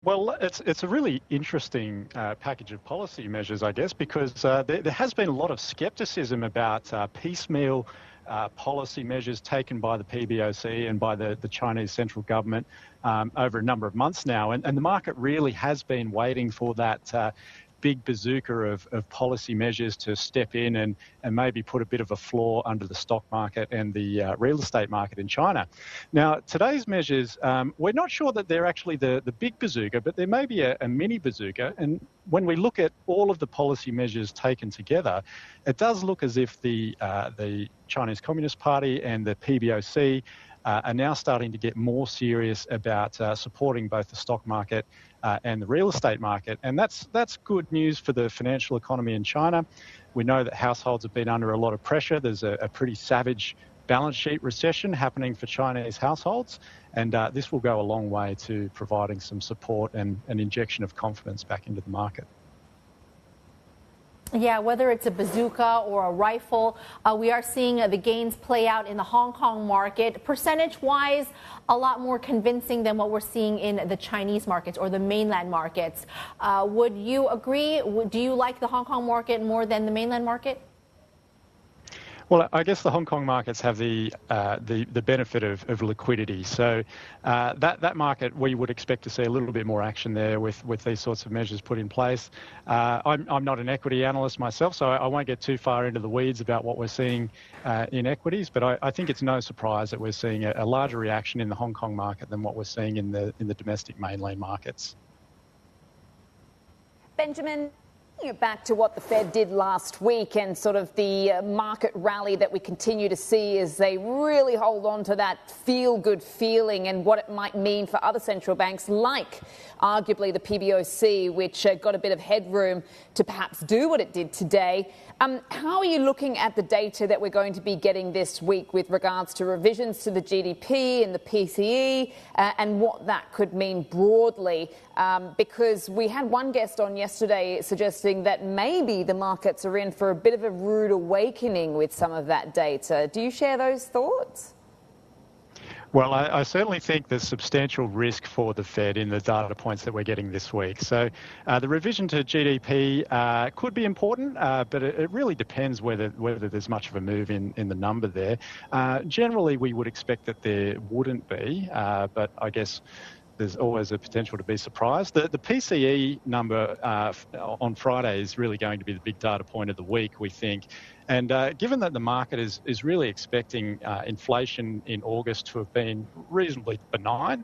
Well, it's a really interesting package of policy measures, I guess, because there has been a lot of scepticism about piecemeal policy measures taken by the PBOC and by the Chinese central government over a number of months now. And the market really has been waiting for that big bazooka of policy measures to step in and maybe put a bit of a floor under the stock market and the real estate market in China. Now, today's measures, we're not sure that they're actually the big bazooka, but there may be a mini bazooka. And when we look at all of the policy measures taken together, it does look as if the Chinese Communist Party and the PBOC are now starting to get more serious about supporting both the stock market and the real estate market. And that's good news for the financial economy in China. We know that households have been under a lot of pressure. There's a pretty savage balance sheet recession happening for Chinese households. And this will go a long way to providing some support and an injection of confidence back into the market. Yeah, whether it's a bazooka or a rifle, we are seeing the gains play out in the Hong Kong market. Percentage-wise, a lot more convincing than what we're seeing in the Chinese markets or the mainland markets. Would you agree? Do you like the Hong Kong market more than the mainland market? Well, I guess the Hong Kong markets have the benefit of liquidity. So that market, we would expect to see a little bit more action there with these sorts of measures put in place. I'm not an equity analyst myself, so I won't get too far into the weeds about what we're seeing in equities. But I think it's no surprise that we're seeing a larger reaction in the Hong Kong market than what we're seeing in the domestic mainland markets. Benjamin, back to what the Fed did last week and sort of the market rally that we continue to see as they really hold on to that feel-good feeling and what it might mean for other central banks like arguably the PBOC, which got a bit of headroom to perhaps do what it did today. How are you looking at the data that we're going to be getting this week with regards to revisions to the GDP and the PCE and what that could mean broadly? Because we had one guest on yesterday suggesting that maybe the markets are in for a bit of a rude awakening with some of that data. Do you share those thoughts? Well, I certainly think there's substantial risk for the Fed in the data points that we're getting this week. So the revision to GDP could be important, but it really depends whether there's much of a move in the number there. Generally, we would expect that there wouldn't be, but I guess there's always a potential to be surprised. The PCE number on Friday is really going to be the big data point of the week, we think. And given that the market is really expecting inflation in August to have been reasonably benign,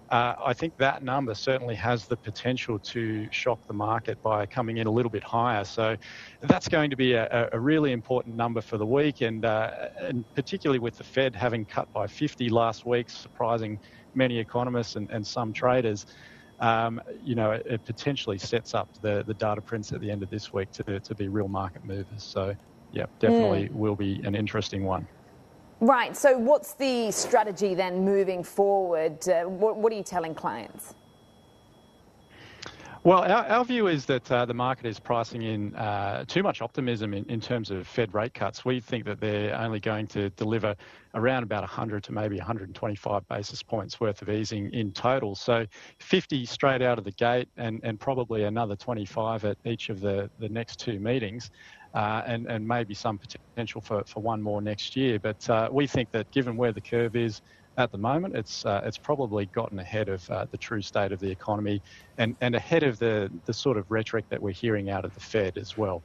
I think that number certainly has the potential to shock the market by coming in a little bit higher. So that's going to be a really important number for the week, and particularly with the Fed having cut by 50 last week, surprising many economists and some traders. It potentially sets up the data prints at the end of this week to be real market movers. So, yeah, definitely will be an interesting one. Right. So what's the strategy then moving forward? What are you telling clients? Well, our view is that the market is pricing in too much optimism in terms of Fed rate cuts. We think that they're only going to deliver around about 100 to maybe 125 basis points worth of easing in total. So 50 straight out of the gate and probably another 25 at each of the next two meetings. And maybe some potential for one more next year. But we think that given where the curve is at the moment, it's probably gotten ahead of the true state of the economy and ahead of the sort of rhetoric that we're hearing out of the Fed as well.